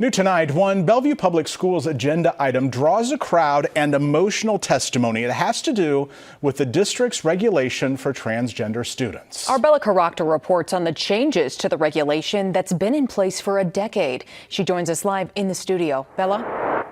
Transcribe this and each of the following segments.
New tonight, one Bellevue Public Schools agenda item draws a crowd and emotional testimony. It has to do with the district's regulation for transgender students. Our Bella Caracta reports on the changes to the regulation that's been in place for a decade. She joins us live in the studio. Bella?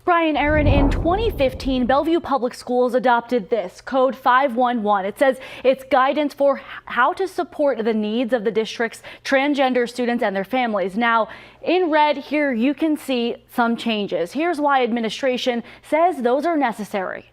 Brian, Aaron, in 2015, Bellevue Public Schools adopted this, Code 511. It says it's guidance for how to support the needs of the district's transgender students and their families. Now, in red here, you can see some changes. Here's why administration says those are necessary.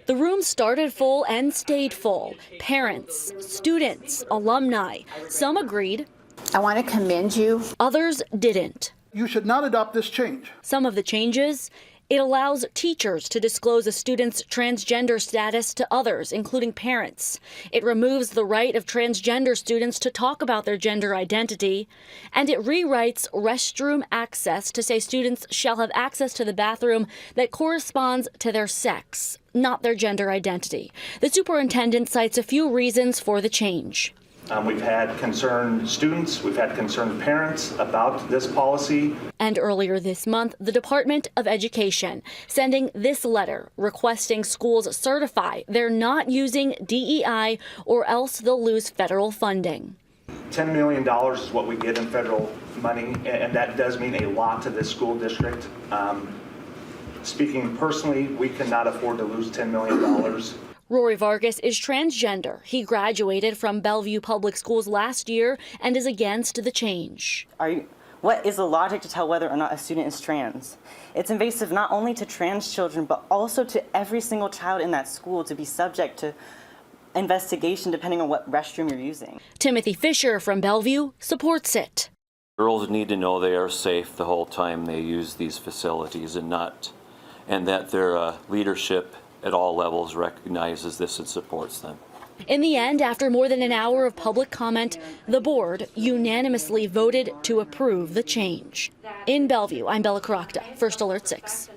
The room started full and stayed full. Parents, students, alumni. Some agreed. I want to commend you. Others didn't. You should not adopt this change. Some of the changes, it allows teachers to disclose a student's transgender status to others, including parents. It removes the right of transgender students to talk about their gender identity. And it rewrites restroom access to say students shall have access to the bathroom that corresponds to their sex, not their gender identity. The superintendent cites a few reasons for the change. We've had concerned students, we've had concerned parents about this policy. And earlier this month, the Department of Education sending this letter requesting schools certify they're not using DEI or else they'll lose federal funding. $10 million is what we get in federal money, and that does mean a lot to this school district. Speaking personally, we cannot afford to lose $10 million. Rory Vargas is transgender. He graduated from Bellevue Public Schools last year and is against the change. What is the logic to tell whether or not a student is trans? It's invasive not only to trans children, but also to every single child in that school to be subject to investigation depending on what restroom you're using. Timothy Fisher from Bellevue supports it. Girls need to know they are safe the whole time they use these facilities and that their leadership at all levels recognizes this and supports them. In the end, after more than an hour of public comment, the board unanimously voted to approve the change. In Bellevue, I'm Bella Caracta, First Alert 6.